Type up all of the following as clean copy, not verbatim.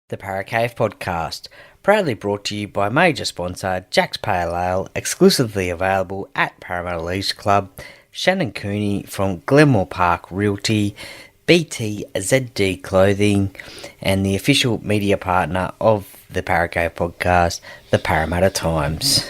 The Paracave Podcast, proudly brought to you by major sponsor Jack's Pale Ale, exclusively available at Parramatta Leagues Club, Shannon Cooney from Glenmore Park Realty, BTZD Clothing, and the official media partner of the Paracave Podcast, the Parramatta Times.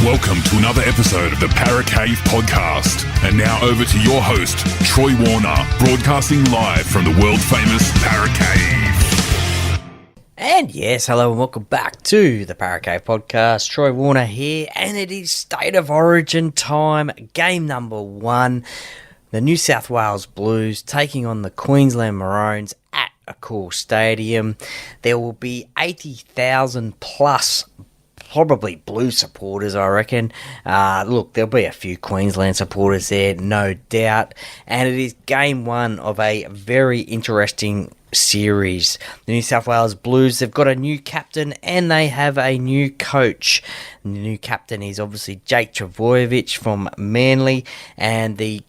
Welcome to another episode of the Paracave Podcast. And now over to your host, Troy Warner, broadcasting live from the world-famous Paracave. And yes, hello and welcome back to the Paracave Podcast. Troy Warner here, and it is State of Origin time, game number 1. The New South Wales Blues taking on the Queensland Maroons at Accor Stadium. There will be 80,000 plus probably Blues supporters, I reckon. Look, there'll be a few Queensland supporters there, no doubt. And it is game 1 of a very interesting series. The New South Wales Blues, they've got a new captain and they have a new coach. The new captain is obviously Jake Trbojevic from Manly, and the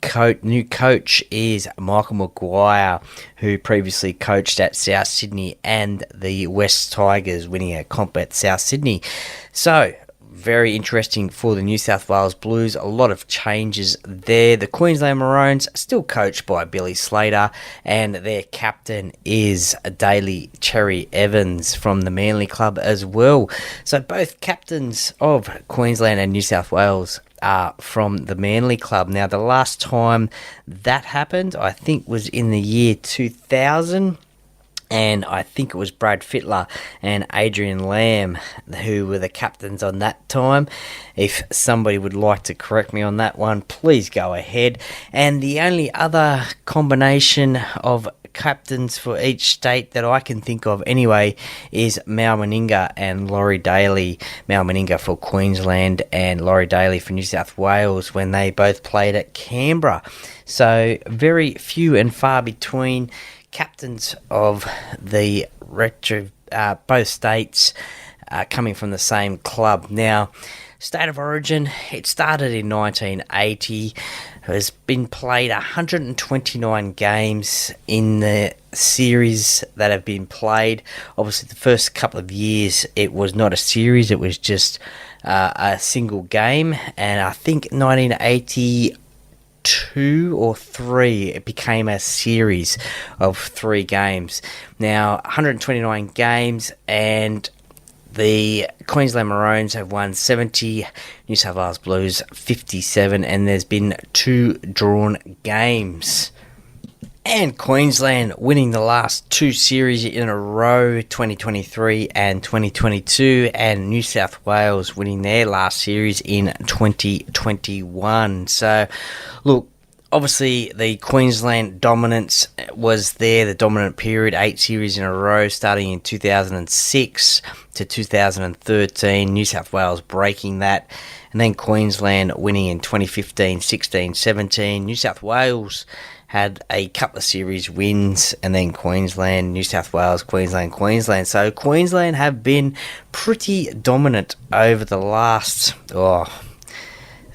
new coach is Michael Maguire, who previously coached at South Sydney and the West Tigers, winning a comp at South Sydney. So, very interesting for the New South Wales Blues. A lot of changes there. The Queensland Maroons still coached by Billy Slater, and their captain is Daly Cherry Evans from the Manly Club as well. So both captains of Queensland and New South Wales are from the Manly Club. Now, the last time that happened, I think, was in the year 2000. And I think it was Brad Fittler and Adrian Lamb who were the captains on that time. If somebody would like to correct me on that one, please go ahead. And the only other combination of captains for each state that I can think of anyway is Mal Meninga and Laurie Daly. Mal Meninga for Queensland and Laurie Daly for New South Wales when they both played at Canberra. So very few and far between captains of the both states coming from the same club. Now, State of Origin, it started in 1980. It has been played 129 games in the series that have been played. Obviously, the first couple of years, it was not a series. It was just a single game. And I think 1980... 2 or 3, it became a series of 3 games. Now, 129 games, and the Queensland Maroons have won 70, New South Wales Blues 57, and there's been 2 drawn games. And Queensland winning the last 2 series in a row, 2023 and 2022, and New South Wales winning their last series in 2021. So, look, obviously the Queensland dominance was there, the dominant period, 8 series in a row, starting in 2006 to 2013, New South Wales breaking that, and then Queensland winning in 2015, 16, 17, New South Wales had a couple of series wins, and then Queensland, New South Wales, Queensland. So Queensland have been pretty dominant over the last,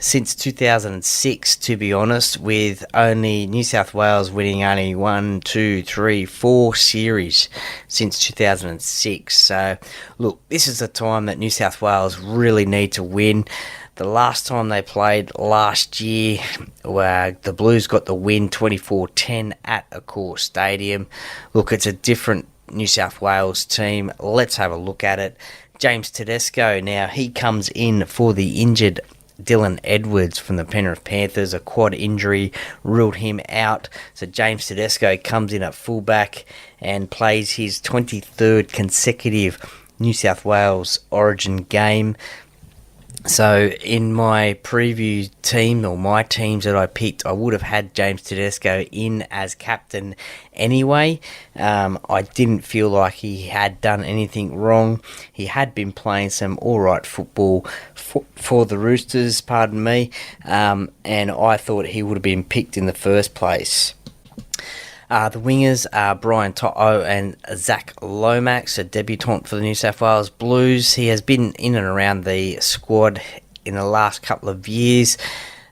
since 2006, to be honest, with only New South Wales winning only 1, 2, 3, 4 series since 2006. So, look, this is the time that New South Wales really need to win. The last time they played last year, where the Blues got the win 24-10 at Accor Stadium. Look, it's a different New South Wales team. Let's have a look at it. James Tedesco, now he comes in for the injured Dylan Edwards from the Penrith Panthers. A quad injury ruled him out. So James Tedesco comes in at fullback and plays his 23rd consecutive New South Wales Origin game. So in my preview team, or my teams that I picked, I would have had James Tedesco in as captain anyway. I didn't feel like he had done anything wrong. He had been playing some alright football for the Roosters, pardon me, and I thought he would have been picked in the first place. The wingers are Brian To'o and Zach Lomax, a debutant for the New South Wales Blues. He has been in and around the squad in the last couple of years.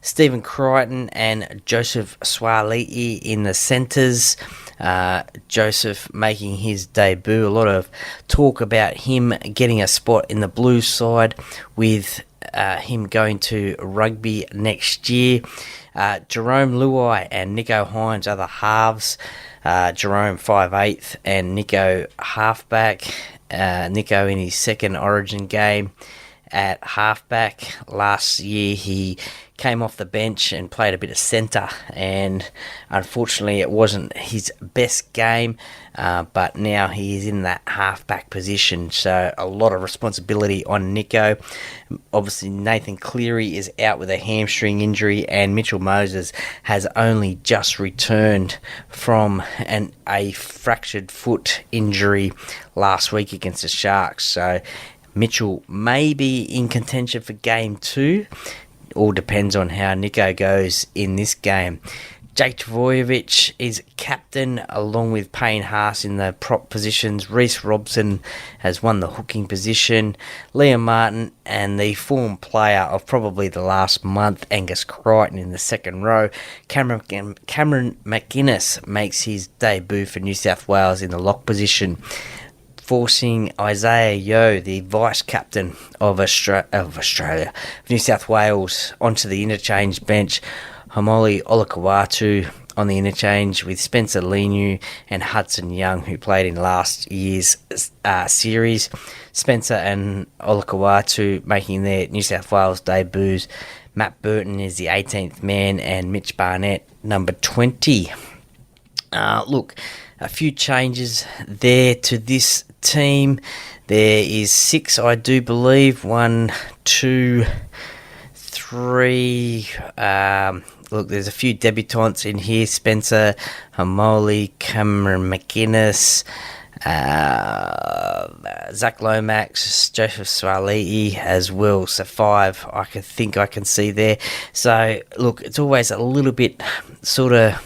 Stephen Crichton and Joseph Suaalii in the centres. Joseph making his debut. A lot of talk about him getting a spot in the Blues side with him going to rugby next year. Jerome Luai and Nico Hines are the halves. Jerome 5'8" and Nico halfback. Nico in his second Origin game at halfback. Last year he came off the bench and played a bit of centre, and unfortunately it wasn't his best game, but now he is in that halfback position, so a lot of responsibility on Nico. Obviously Nathan Cleary is out with a hamstring injury, and Mitchell Moses has only just returned from a fractured foot injury last week against the Sharks, so Mitchell may be in contention for game 2. All depends on how Nico goes in this game. Jake Trbojevic is captain along with Payne Haas in the prop positions. Reece Robson has won the hooking position. Liam Martin and the form player of probably the last month, Angus Crichton, in the second row. Cameron McInnes makes his debut for New South Wales in the lock position, forcing Isaiah Yeo, the vice-captain of Australia, New South Wales, onto the interchange bench. Hamoli Olakau'atu on the interchange with Spencer Leniu and Hudson Young, who played in last year's series. Spencer and Olakau'atu making their New South Wales debuts. Matt Burton is the 18th man, and Mitch Barnett, number 20. A few changes there to this team. There is 6, I do believe. 1, 2, 3. There's a few debutants in here. Spencer Hamoli, Cameron McInnes, Zach Lomax, Joseph Suaalii as well. So 5 I can see there. So, it's always a little bit sort of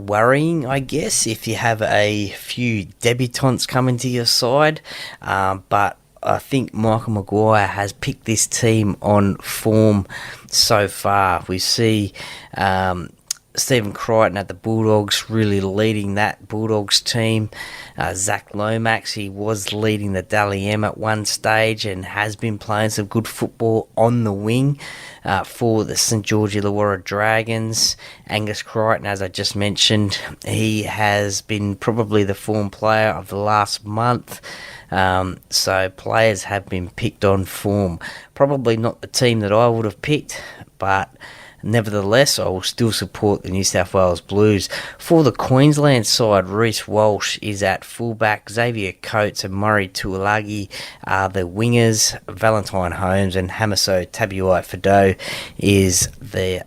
worrying, I guess, if you have a few debutants coming to your side, but I think Michael Maguire has picked this team on form so far. We see Stephen Crichton at the Bulldogs really leading that Bulldogs team. Zach Lomax, he was leading the Dally M at one stage and has been playing some good football on the wing for the St George Illawarra Dragons. Angus Crichton, as I just mentioned, he has been probably the form player of the last month. So players have been picked on form. Probably not the team that I would have picked, but nevertheless, I will still support the New South Wales Blues. For the Queensland side, Reece Walsh is at fullback. Xavier Coates and Murray Tuilagi are the wingers. Valentine Holmes and Hamiso Tabuai-Fidow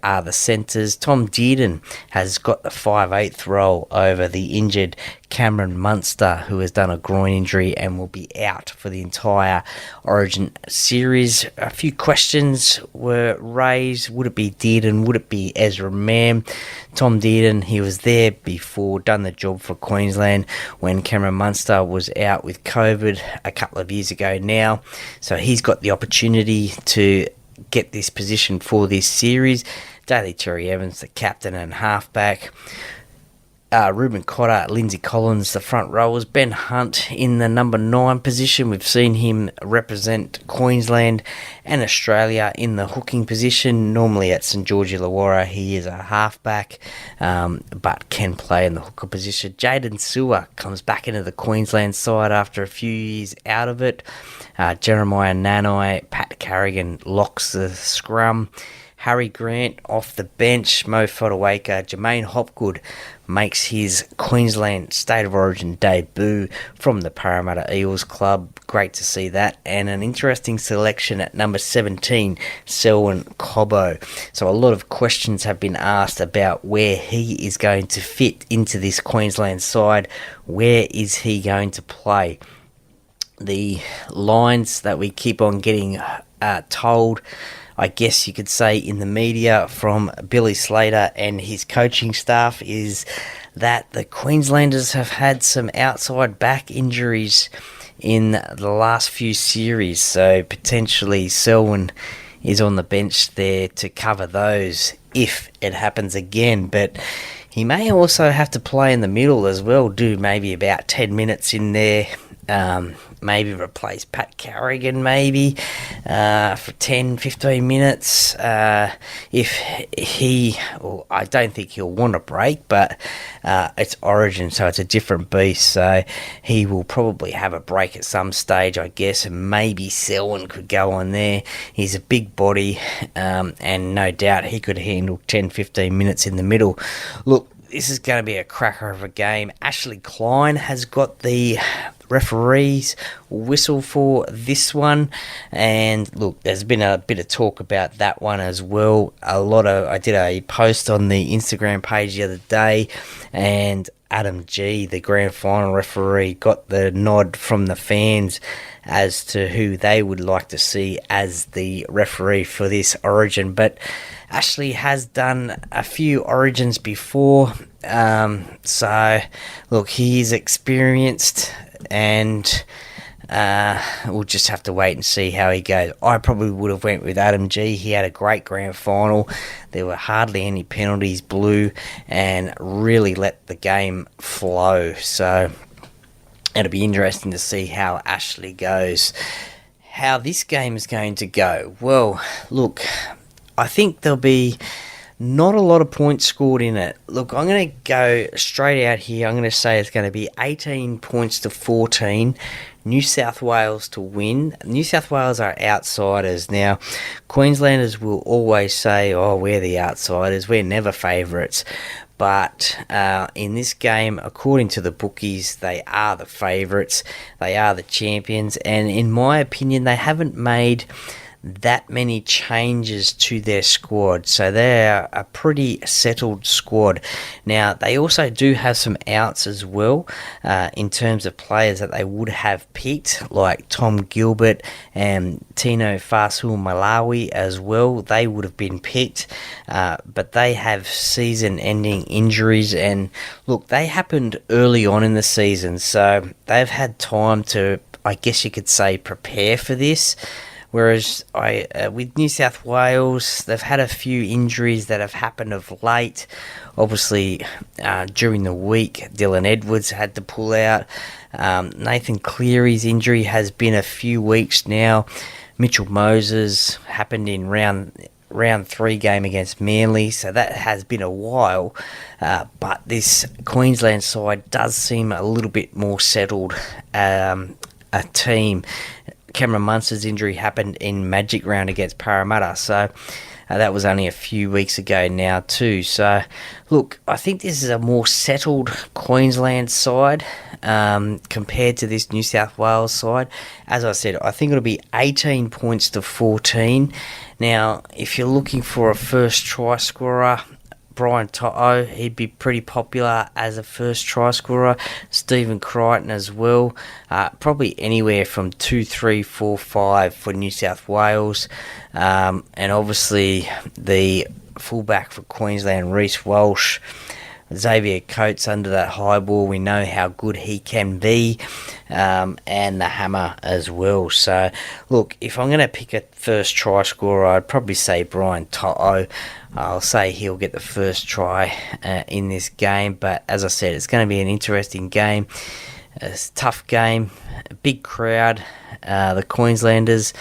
are the centres. Tom Dearden has got the 5/8 role over the injured Cameron Munster, who has done a groin injury and will be out for the entire Origin series. A few questions were raised. Would it be Dearden? Would it be Ezra Mam? Tom Dearden, he was there before, done the job for Queensland when Cameron Munster was out with COVID a couple of years ago now. So he's got the opportunity to get this position for this series. Daly Terry Evans, the captain and halfback. Ruben Cotter, Lindsay Collins, the front rowers. Ben Hunt in the number 9 position. We've seen him represent Queensland and Australia in the hooking position. Normally at St George Illawarra, he is a halfback, but can play in the hooker position. Jaden Sewer comes back into the Queensland side after a few years out of it. Jeremiah Nanai, Pat Carrigan locks the scrum. Harry Grant off the bench. Mo Fotuaika, Jermaine Hopgood makes his Queensland State of Origin debut from the Parramatta Eels club. Great to see that. And an interesting selection at number 17, Selwyn Cobbo. So a lot of questions have been asked about where he is going to fit into this Queensland side. Where is he going to play? The lines that we keep on getting told, I guess you could say, in the media from Billy Slater and his coaching staff is that the Queenslanders have had some outside back injuries in the last few series, so potentially Selwyn is on the bench there to cover those if it happens again. But he may also have to play in the middle as well, do maybe about 10 minutes in there, maybe replace Pat Carrigan maybe for 10-15 minutes if he, well, I don't think he'll want a break, but it's Origin, so it's a different beast, so he will probably have a break at some stage, I guess, and maybe Selwyn could go on there. He's a big body, and no doubt he could handle 10-15 minutes in the middle. Look, this is going to be a cracker of a game. Ashley Klein has got the referee's whistle for this one, and look, there's been a bit of talk about that one as well. I did a post on the Instagram page the other day, and Adam G, the grand final referee, got the nod from the fans as to who they would like to see as the referee for this Origin. But Ashley has done a few Origins before, so look, he's experienced, and we'll just have to wait and see how he goes. I probably would have went with Adam G. He had a great grand final. There were hardly any penalties blew and really let the game flow. So it'll be interesting to see how Ashley goes. How this game is going to go? Well, look, I think there'll be not a lot of points scored in it. Look, I'm going to go straight out here. I'm going to say it's going to be 18 points to 14. New South Wales to win. New South Wales are outsiders. Now, Queenslanders will always say, oh, we're the outsiders. We're never favourites. But in this game, according to the bookies, they are the favourites. They are the champions. And in my opinion, they haven't made that many changes to their squad, so they're a pretty settled squad. Now, they also do have some outs as well, in terms of players that they would have picked, like Tom Gilbert and Tino Fasul Malawi as well. They would have been picked, but they have season-ending injuries, and look, they happened early on in the season, so they've had time to, I guess you could say, prepare for this. Whereas with New South Wales, they've had a few injuries that have happened of late. Obviously, during the week, Dylan Edwards had to pull out. Nathan Cleary's injury has been a few weeks now. Mitchell Moses happened in round 3 game against Manly, so that has been a while. But this Queensland side does seem a little bit more settled a team. Cameron Munster's injury happened in Magic round against Parramatta, so that was only a few weeks ago now too. So, look, I think this is a more settled Queensland side compared to this New South Wales side. As I said, I think it'll be 18 points to 14. Now, if you're looking for a first try scorer, Brian To'o, he'd be pretty popular as a first try scorer. Stephen Crichton as well. Probably anywhere from 2, 3, 4, 5 for New South Wales. And obviously the fullback for Queensland, Reece Walsh. Xavier Coates under that high ball, we know how good he can be, and the hammer as well. So, look, if I'm going to pick a first try scorer, I'd probably say Brian To'o. I'll say he'll get the first try in this game, but as I said, it's going to be an interesting game. It's a tough game, a big crowd. The Queenslanders,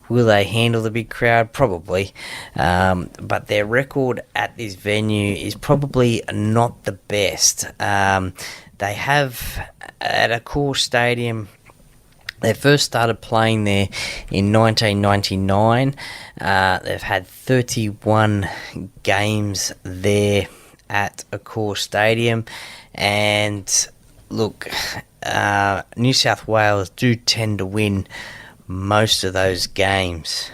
will they handle the big crowd? Probably. But their record at this venue is probably not the best. They have, at Accor Stadium, they first started playing there in 1999. They've had 31 games there at Accor Stadium. And look, New South Wales do tend to win most of those games.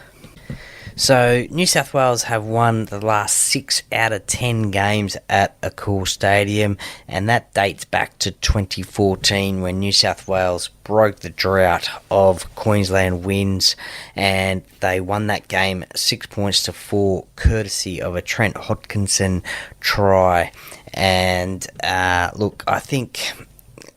So New South Wales have won the last 6 out of 10 games at Accor Stadium, and that dates back to 2014 when New South Wales broke the drought of Queensland wins, and they won that game 6 points to 4 courtesy of a Trent Hodkinson try. And look, I think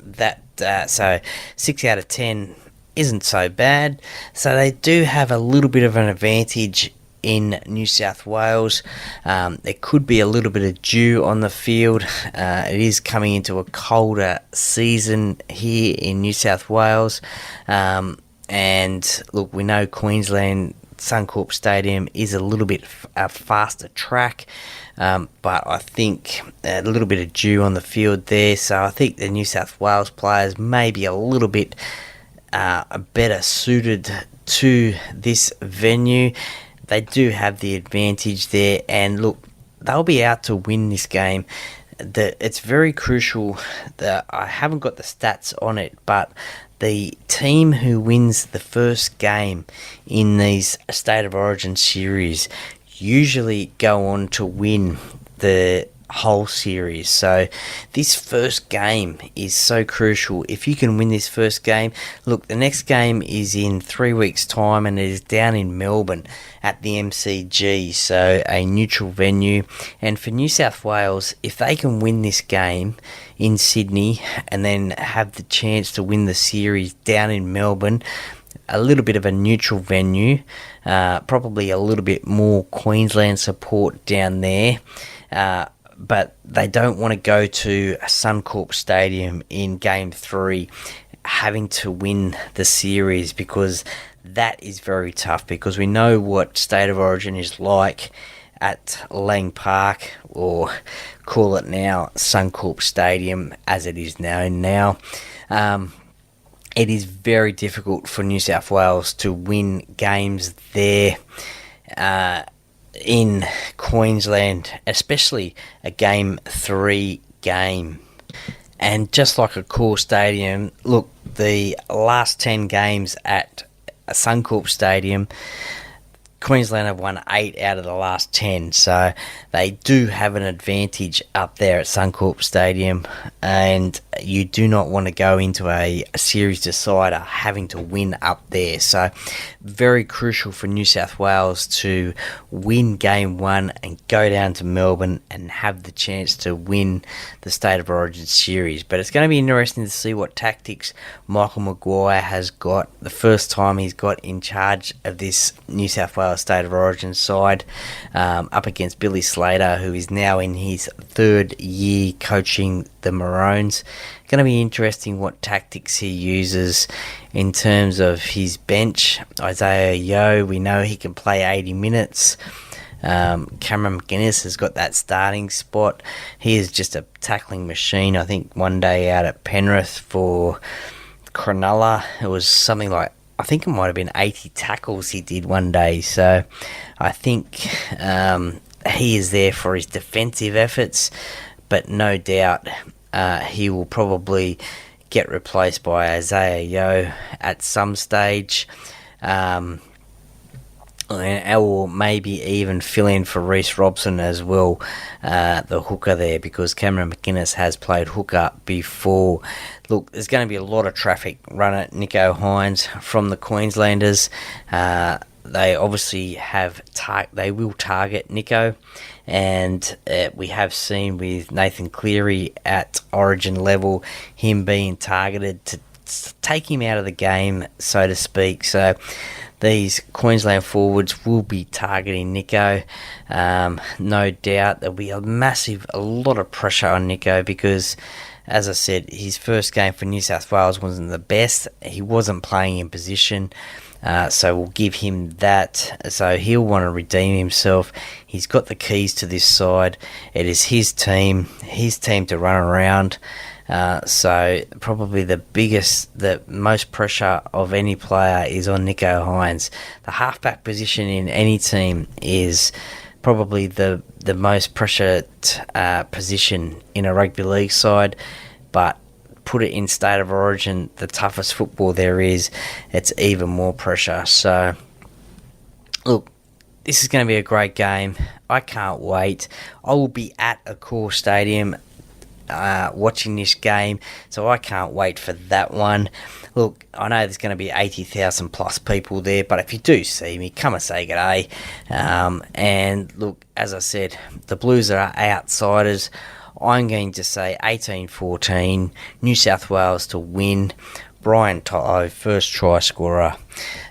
that so 6 out of 10 isn't so bad. So they do have a little bit of an advantage in New South Wales. There could be a little bit of dew on the field. It is coming into a colder season here in New South Wales. And look, we know Queensland Suncorp Stadium is a little bit a faster track, but I think a little bit of dew on the field there, so I think the New South Wales players may be a little bit better suited to this venue. They do have the advantage there, and look, they'll be out to win this game. It's very crucial that I haven't got the stats on it, but the team who wins the first game in these State of Origin series usually go on to win the whole series. So this first game is so crucial. If you can win this first game, look, the next game is in 3 weeks' time, and it is down in Melbourne at the MCG, so a neutral venue. And for New South Wales, if they can win this game in Sydney and then have the chance to win the series down in Melbourne, a little bit of a neutral venue, probably a little bit more Queensland support down there, but they don't want to go to Suncorp Stadium in Game 3 having to win the series, because that is very tough, because we know what State of Origin is like at Lang Park, or call it now Suncorp Stadium as it is now. It is very difficult for New South Wales to win games there in Queensland, especially a Game 3 game. And just like Accor Stadium, look, the last 10 games at Suncorp Stadium, Queensland have won 8 out of the last 10, so they do have an advantage up there at Suncorp Stadium, and you do not want to go into a series decider having to win up there. So very crucial for New South Wales to win Game 1 and go down to Melbourne and have the chance to win the State of Origin series. But it's going to be interesting to see what tactics Michael Maguire has got the first time he's got in charge of this New South Wales State of Origin side, up against Billy Slater, who is now in his 3rd year coaching the Maroons. Going to be interesting what tactics he uses in terms of his bench. Isaiah Yeo, we know he can play 80 minutes. Cameron McInnes has got that starting spot. He is just a tackling machine. I think one day out at Penrith for Cronulla, it was something like, I think it might have been 80 tackles he did one day. So I think he is there for his defensive efforts, but no doubt he will probably get replaced by Isaiah Yeo at some stage. Or maybe even fill in for Reece Robson as well, the hooker there, because Cameron McInnes has played hooker before. Look, there's going to be a lot of traffic run at Nicho Hynes from the Queenslanders. They obviously have they will target Nicho, and we have seen with Nathan Cleary at Origin level him being targeted to take him out of the game, so to speak. So these Queensland forwards will be targeting Nicho. No doubt there'll be a lot of pressure on Nicho, because, as I said, his first game for New South Wales wasn't the best. He wasn't playing in position, so we'll give him that. So he'll want to redeem himself. He's got the keys to this side. It is his team to run around. So probably the most pressure of any player is on Nicho Hynes. The halfback position in any team is probably the most pressured position in a rugby league side, but put it in State of Origin, the toughest football there is, it's even more pressure. So look, this is going to be a great game. I can't wait. I will be at Accor Stadium watching this game, so I can't wait for that one. Look, I know there's going to be 80,000 plus people there, but if you do see me, come and say good day. And look, as I said, the Blues are outsiders. I'm going to say 18-14, New South Wales to win. Brian Toto, first try scorer.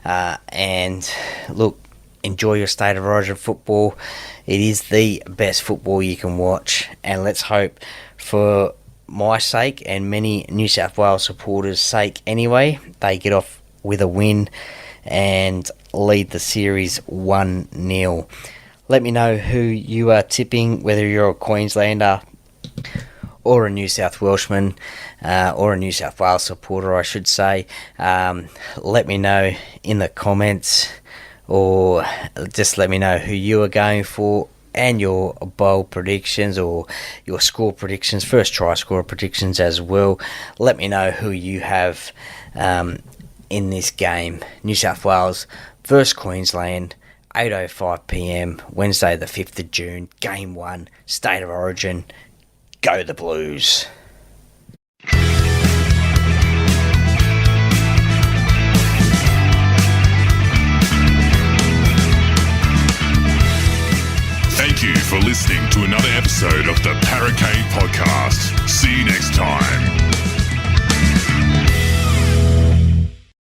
And look, enjoy your State of Origin football. It is the best football you can watch. And let's hope, for my sake and many New South Wales supporters' sake anyway, they get off with a win and lead the series 1-0. Let me know who you are tipping, whether you're a Queenslander or a New South Welshman, or a New South Wales supporter, I should say. Let me know in the comments, or just let me know who you are going for and your bowl predictions or your score predictions, first try score predictions as well. Let me know who you have in this game. New South Wales versus Queensland, 8:05pm, Wednesday the 5th of June, Game 1, State of Origin. Go the Blues. Thank you for listening to another episode of the Paracave Podcast.